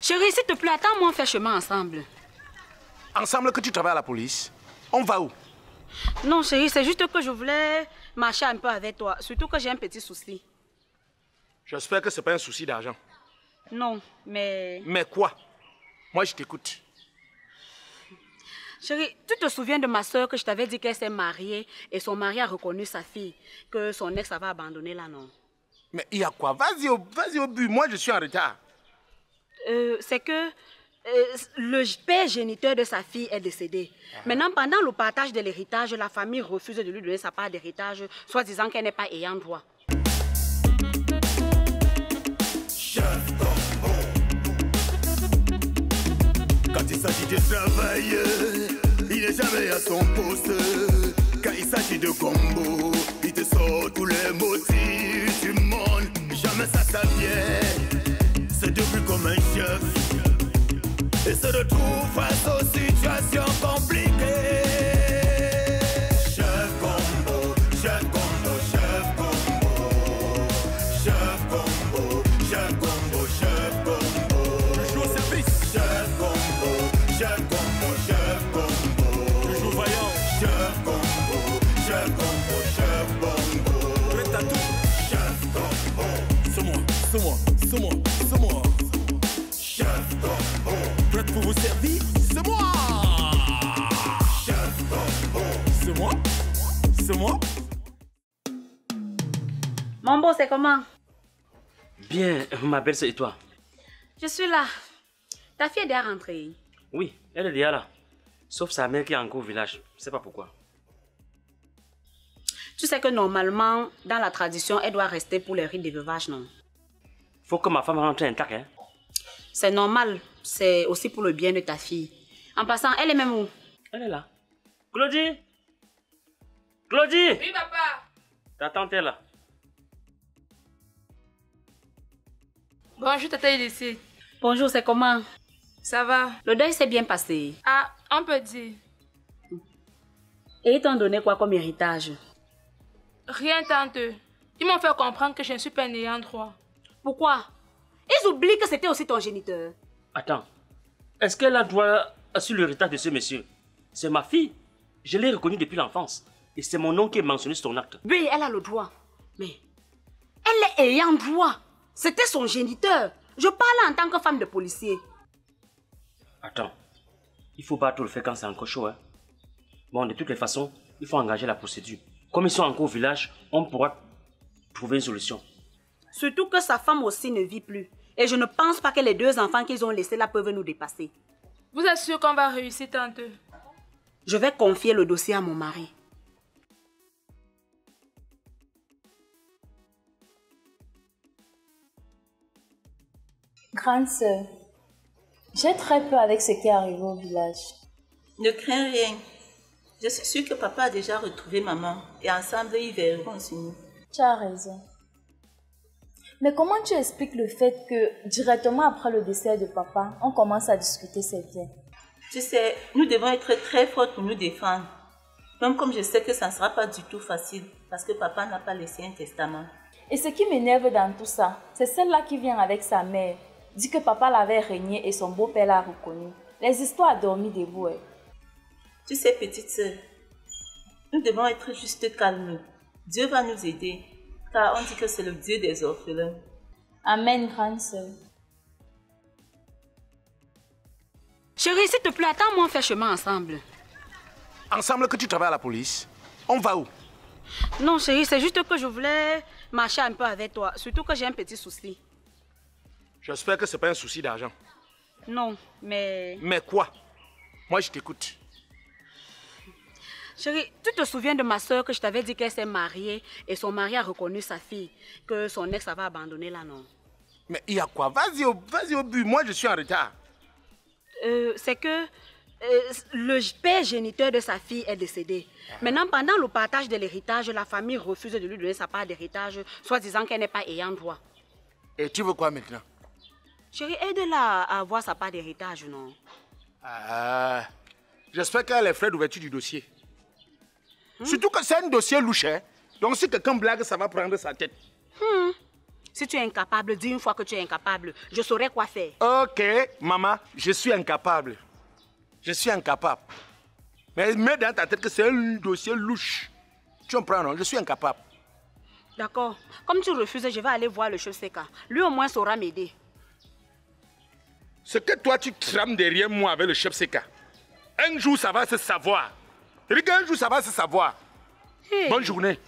Chérie, s'il te plaît, attends-moi, on fait chemin ensemble. Ensemble que tu travailles à la police? On va où? Non, chérie, c'est juste que je voulais marcher un peu avec toi. Surtout que j'ai un petit souci. J'espère que ce n'est pas un souci d'argent. Non, mais... Mais quoi? Moi, je t'écoute. Chérie, tu te souviens de ma soeur que je t'avais dit qu'elle s'est mariée et son mari a reconnu sa fille, que son ex avait abandonné là, non? Mais il y a quoi? Vas-y au but, moi je suis en retard. C'est que le père géniteur de sa fille est décédé. Maintenant, pendant le partage de l'héritage, la famille refuse de lui donner sa part d'héritage, soit disant qu'elle n'est pas ayant droit. Quand il s'agit de travail, il n'est jamais à son poste. Quand il s'agit de combo, il te sort tous les motifs du monde. Jamais ça vient, c'est devenu comme un chef. Et se retrouve face aux situations compliquées. Chef combo, chef combo, chef combo. Chef combo, chef combo, chef combo. Toujours au service. Chef combo, chef combo, chef combo. Toujours vaillant. Chef combo, chef combo, chef combo. Prêt à tout. Chef combo. C'est moi, c'est moi, c'est moi, c'est moi. Chef combo. Prête pour vous servir, c'est moi. Chef combo. C'est moi, c'est moi. Mon beau, c'est comment? Bien, ma belle, c'est toi? Je suis là. Ta fille est déjà rentrée? Oui, elle est déjà là. Sauf sa mère qui est encore au village. Je sais pas pourquoi. Tu sais que normalement, dans la tradition, elle doit rester pour les rites de veuvage, non? Faut que ma femme rentre intacte, hein? C'est normal. C'est aussi pour le bien de ta fille. En passant, elle est même où? Elle est là. Claudie? Claudie? Oui, papa. Ta tante est là. Bonjour, tata ici. Bonjour, c'est comment? Ça va? Le deuil s'est bien passé. Ah, on peut dire. Et ils t'ont donné quoi comme héritage? Rien, tante. Ils m'ont fait comprendre que je ne suis pas n'ayant droit. Pourquoi? Ils oublient que c'était aussi ton géniteur. Attends. Est-ce qu'elle a droit sur l'héritage de ce monsieur? C'est ma fille. Je l'ai reconnue depuis l'enfance. Et c'est mon oncle qui est mentionné sur ton acte. Oui, elle a le droit. Mais elle est ayant droit. C'était son géniteur. Je parle en tant que femme de policier. Attends. Il faut pas tout le faire quand c'est encore chaud, hein? Bon, de toutes les façons, il faut engager la procédure. Comme ils sont encore au village, on pourra trouver une solution. Surtout que sa femme aussi ne vit plus. Et je ne pense pas que les deux enfants qu'ils ont laissés là peuvent nous dépasser. Vous êtes sûre qu'on va réussir, tante? Je vais confier le dossier à mon mari. Grande sœur, j'ai très peur avec ce qui est arrivé au village. Ne crains rien. Je suis sûre que papa a déjà retrouvé maman et ensemble ils verront sur nous. Tu as raison. Mais comment tu expliques le fait que directement après le décès de papa, on commence à discuter ses biens? Tu sais, nous devons être très fortes pour nous défendre. Même comme je sais que ça ne sera pas du tout facile parce que papa n'a pas laissé un testament. Et ce qui m'énerve dans tout ça, c'est celle-là qui vient avec sa mère. Dit que papa l'avait régné et son beau-père l'a reconnu. Les histoires a dormi debout. Tu sais, petite sœur, nous devons être juste calmes. Dieu va nous aider, car on dit que c'est le Dieu des orphelins. Amen, grande sœur. Chérie, s'il te plaît, attends-moi, on fait chemin ensemble. Ensemble que tu travailles à la police? On va où? Non, chérie, c'est juste que je voulais marcher un peu avec toi. Surtout que j'ai un petit souci. J'espère que ce n'est pas un souci d'argent. Non, mais... Mais quoi? Moi, je t'écoute. Chérie, tu te souviens de ma soeur que je t'avais dit qu'elle s'est mariée et son mari a reconnu sa fille, que son ex avait abandonné là, non? Mais il y a quoi? Vas-y au but, moi je suis en retard. C'est que le père géniteur de sa fille est décédé. Maintenant, pendant le partage de l'héritage, la famille refuse de lui donner sa part d'héritage, soit disant qu'elle n'est pas ayant droit. Et tu veux quoi maintenant? Chérie, aide-la à avoir sa part d'héritage, non? J'espère qu'elle est frais d'ouverture du dossier. Surtout que c'est un dossier louche, hein? Donc si quelqu'un blague, ça va prendre sa tête. Si tu es incapable, dis une fois que tu es incapable. Je saurai quoi faire. Ok, maman, je suis incapable. Je suis incapable. Mais mets dans ta tête que c'est un dossier louche. Tu comprends, non? Je suis incapable. D'accord. Comme tu refuses, je vais aller voir le chef Seka. Lui au moins saura m'aider. Ce que toi tu trames derrière moi avec le chef Seka, un jour ça va se savoir. Regarde, un jour ça va se savoir. Hey. Bonne journée.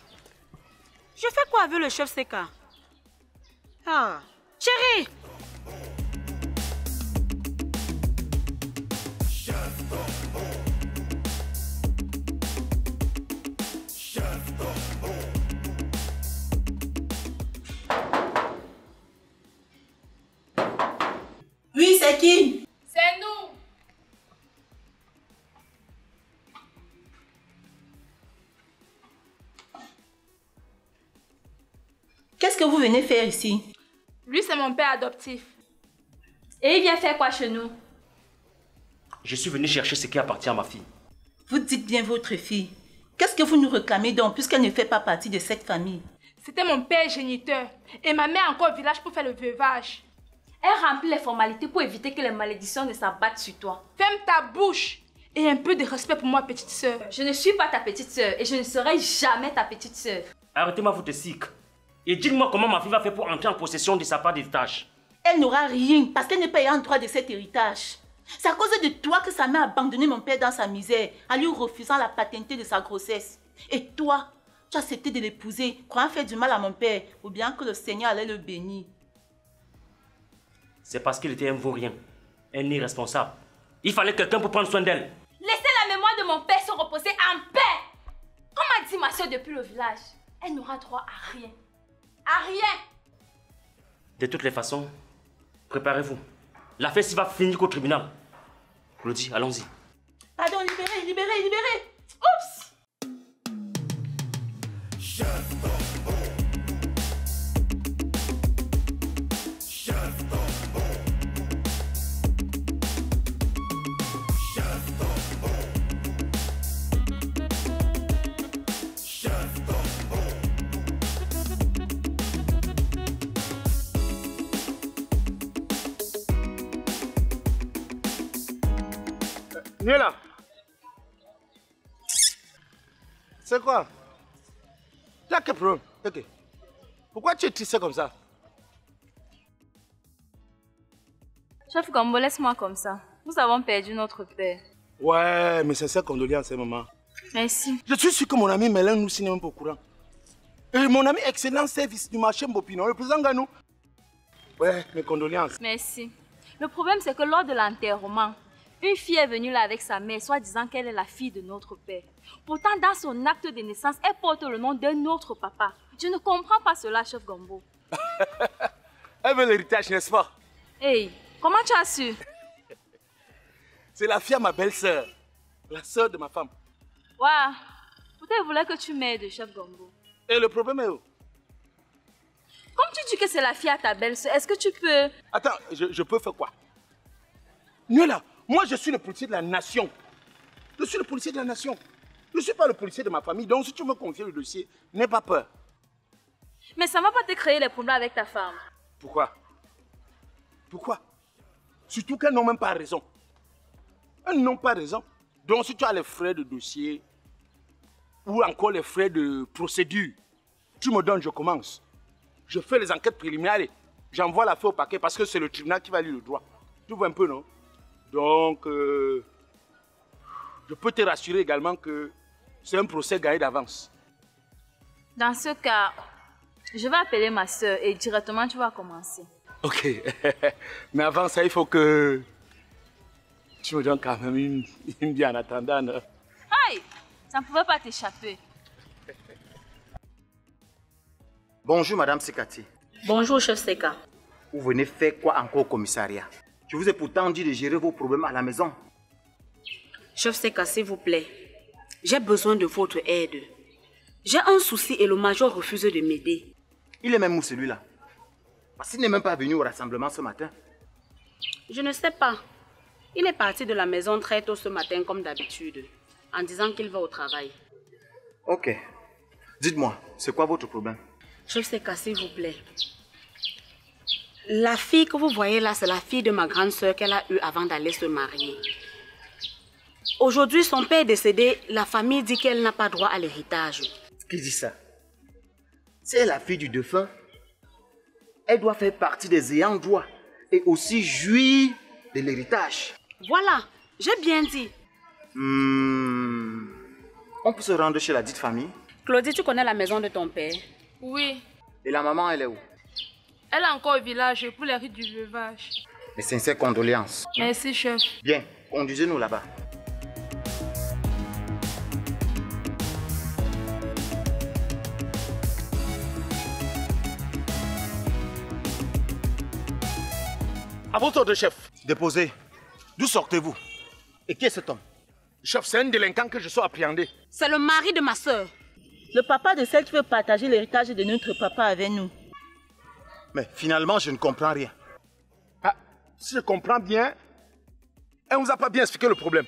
Je fais quoi avec le chef Seka? Ah, chérie! Oui, c'est qui? C'est nous. Qu'est-ce que vous venez faire ici? Lui, c'est mon père adoptif. Et il vient faire quoi chez nous? Je suis venu chercher ce qui appartient à ma fille. Vous dites bien votre fille. Qu'est-ce que vous nous réclamez donc puisqu'elle ne fait pas partie de cette famille? C'était mon père géniteur. Et ma mère encore au village pour faire le veuvage. Elle remplit les formalités pour éviter que les malédictions ne s'abattent sur toi. Ferme ta bouche. Et un peu de respect pour moi, petite sœur. Je ne suis pas ta petite sœur et je ne serai jamais ta petite sœur. Arrêtez-moi votre sick. Et dites-moi comment ma fille va faire pour entrer en possession de sa part d'héritage. Elle n'aura rien parce qu'elle n'est pas ayant droit de cet héritage. C'est à cause de toi que sa mère a abandonné mon père dans sa misère en lui refusant la paternité de sa grossesse. Et toi, tu as accepté de l'épouser, croyant faire du mal à mon père ou bien que le Seigneur allait le bénir. C'est parce qu'il était un vaurien, un irresponsable. Il fallait quelqu'un pour prendre soin d'elle. Laissez la mémoire de mon père se reposer en paix. Comme a dit ma soeur depuis le village, elle n'aura droit à rien. À rien. De toutes les façons, préparez-vous. L'affaire va finir qu'au tribunal. Claudie, allons-y. Pardon, libérez, libérez, libérez. Oups! Niela. C'est quoi? Tu as quel problème? Ok. Pourquoi tu es triste comme ça? Chef Gombo, laisse-moi comme ça. Nous avons perdu notre père. Ouais, mais c'est ça condoléances, maman. Merci. Je suis sûr que mon ami Mélène nous signe même pas au courant. Et mon ami excellent service du marché Mbopino, le président Ganou. Ouais, mes condoléances. Merci. Le problème, c'est que lors de l'enterrement, une fille est venue là avec sa mère, soit disant qu'elle est la fille de notre père. Pourtant, dans son acte de naissance, elle porte le nom d'un autre papa. Je ne comprends pas cela, chef Gombo. Elle veut l'héritage, n'est-ce pas? Hey, comment tu as su? C'est la fille à ma belle-sœur, la sœur de ma femme. Waouh, peut-être voulait que tu m'aides, chef Gombo. Et le problème est où? Comme tu dis que c'est la fille à ta belle-sœur, est-ce que tu peux... Attends, je peux faire quoi? Niela, moi je suis le policier de la nation. Je suis le policier de la nation. Je ne suis pas le policier de ma famille, donc si tu me confies le dossier, n'aie pas peur. Mais ça ne va pas te créer les problèmes avec ta femme. Pourquoi? Pourquoi? Surtout qu'elles n'ont même pas raison. Elles n'ont pas raison. Donc si tu as les frais de dossier ou encore les frais de procédure, tu me donnes, je commence. Je fais les enquêtes préliminaires et j'envoie l'affaire au paquet parce que c'est le tribunal qui va lire le droit. Tu vois un peu, non? Donc, je peux te rassurer également que c'est un procès gagné d'avance. Dans ce cas, je vais appeler ma soeur et directement tu vas commencer. Ok. Mais avant ça, il faut que tu me donnes quand même une bien en attendant. Non? Aïe, ça ne pouvait pas t'échapper. Bonjour Madame Sekati. Bonjour, chef Seka. Vous venez faire quoi encore au commissariat? Je vous ai pourtant dit de gérer vos problèmes à la maison. Chef Seka, s'il vous plaît, j'ai besoin de votre aide. J'ai un souci et le major refuse de m'aider. Il est même où celui-là? Parce qu'il n'est même pas venu au rassemblement ce matin. Je ne sais pas. Il est parti de la maison très tôt ce matin comme d'habitude, en disant qu'il va au travail. Ok. Dites-moi, c'est quoi votre problème? Chef Seka, s'il vous plaît. La fille que vous voyez là, c'est la fille de ma grande sœur qu'elle a eue avant d'aller se marier. Aujourd'hui, son père est décédé, la famille dit qu'elle n'a pas droit à l'héritage. Qui dit ça? C'est la fille du défunt. Elle doit faire partie des ayants droit et aussi jouir de l'héritage. Voilà, j'ai bien dit. On peut se rendre chez la dite famille? Claudie, tu connais la maison de ton père? Oui. Et la maman, elle est où? Elle est encore au village pour les rites du veuvage. Mes sincères condoléances. Merci, chef. Bien, conduisez-nous là-bas. À votre ordre, chef. Déposez. D'où sortez-vous? Et qui est cet homme? Chef, c'est un délinquant que je sois appréhendé. C'est le mari de ma sœur. Le papa de celle qui veut partager l'héritage de notre papa avec nous. Mais finalement, je ne comprends rien. Ah, si je comprends bien, elle ne vous a pas bien expliqué le problème.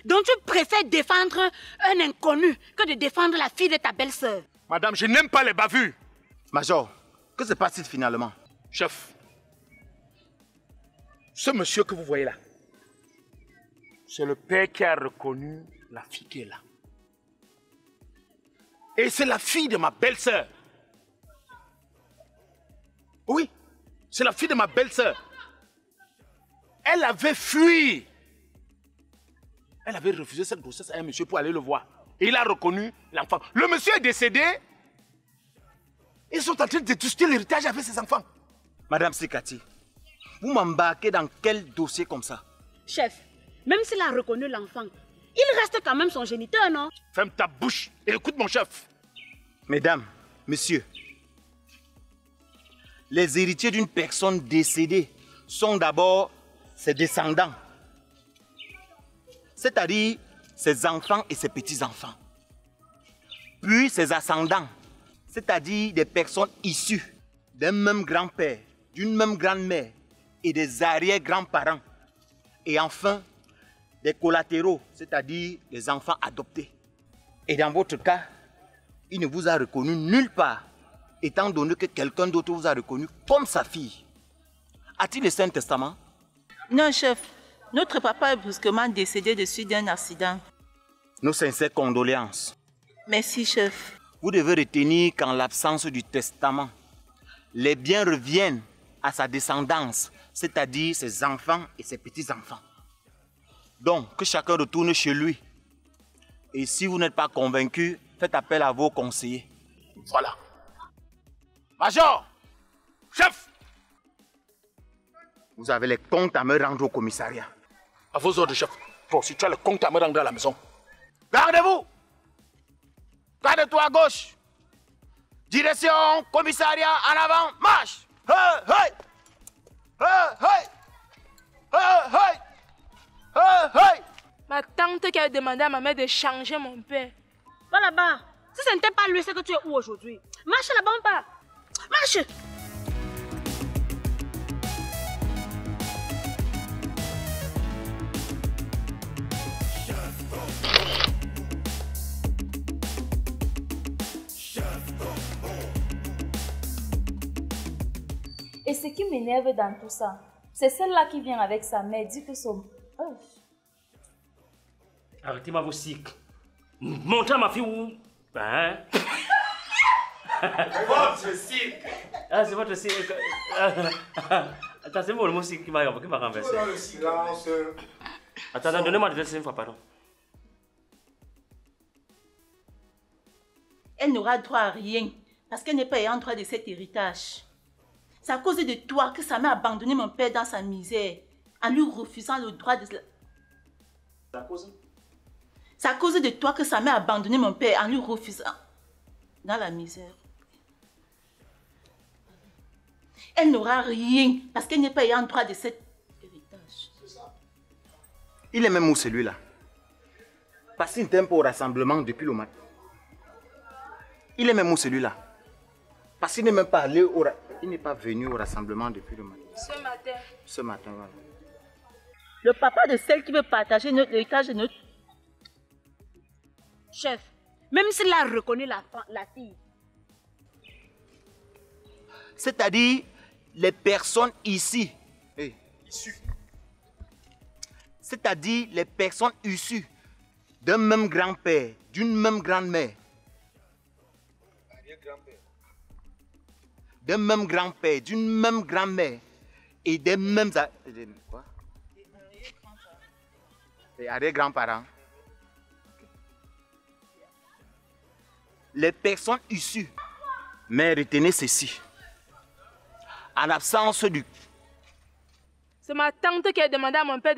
Donc tu préfères défendre un inconnu que de défendre la fille de ta belle-sœur. Madame, je n'aime pas les bavures. Major, que se passe-t-il finalement? Chef, ce monsieur que vous voyez là, c'est le père qui a reconnu la fille qui est là. Et c'est la fille de ma belle-sœur. Oui, c'est la fille de ma belle-sœur. Elle avait fui. Elle avait refusé cette grossesse à un monsieur pour aller le voir. Et il a reconnu l'enfant. Le monsieur est décédé. Ils sont en train de détruire l'héritage avec ses enfants. Madame Sikati, vous m'embarquez dans quel dossier comme ça? Chef, même s'il a reconnu l'enfant, il reste quand même son géniteur, non? Ferme ta bouche et écoute mon chef. Mesdames, messieurs, les héritiers d'une personne décédée sont d'abord ses descendants, c'est-à-dire ses enfants et ses petits-enfants. Puis ses ascendants, c'est-à-dire des personnes issues d'un même grand-père, d'une même grand-mère et des arrière-grands-parents. Et enfin, des collatéraux, c'est-à-dire des enfants adoptés. Et dans votre cas, il ne vous a reconnu nulle part, étant donné que quelqu'un d'autre vous a reconnu comme sa fille. A-t-il laissé un testament? Non, chef. Notre papa est brusquement décédé de suite d'un accident. Nos sincères condoléances. Merci, chef. Vous devez retenir qu'en l'absence du testament, les biens reviennent à sa descendance, c'est-à-dire ses enfants et ses petits-enfants. Donc, que chacun retourne chez lui. Et si vous n'êtes pas convaincu, faites appel à vos conseillers. Voilà. Major! Chef! Vous avez les comptes à me rendre au commissariat. À vos ordres, chef. Toi aussi, tu as le compte à me rendre à la maison. Gardez-vous! Garde-toi à gauche! Direction, commissariat, en avant, marche! Hey, hey! Hey, hey! Hey, hey! Hey, hey! Ma tante qui a demandé à ma mère de changer mon père. Va là-bas. Si ce n'était pas lui, c'est que tu es où aujourd'hui? Marche là-bas, on part. Marche! Et ce qui m'énerve dans tout ça, c'est celle-là qui vient avec sa mère, dit que son... Oh. Arrêtez-moi vos cycles. Montrez à ma fille où... Hein? Votre cycle! Ah, c'est votre cycle. Attends, c'est moi le mot cycle qui m'a renversé. Dans le silence. Attends, donnez-moi de une fois, pardon. Elle n'aura droit à rien parce qu'elle n'est pas ayant droit de cet héritage. C'est à cause de toi que sa mère a abandonné mon père dans sa misère en lui refusant le droit de... C'est à cause de toi que sa mère a abandonné mon père en lui refusant dans la misère. Elle n'aura rien parce qu'elle n'est pas ayant droit de cet héritage. Il est même où celui-là? Passez un tempo au rassemblement depuis le matin. Il est même où celui-là? Parce qu'il n'est même pas allé au il n'est pas venu au rassemblement depuis le matin. Ce matin. Ce matin, voilà. Le papa de celle qui veut partager l'héritage de notre... Chef, même s'il a reconnu la fille. C'est-à-dire les personnes ici. Issues. C'est-à-dire les personnes issues d'un même grand-père, d'une même grand-mère. D'un même grand-père, d'une même grand-mère et des mêmes... Quoi? Et arrière-grands-parents. Les personnes issues. Mais retenez ceci. En absence du... C'est ma tante qui a demandé à mon père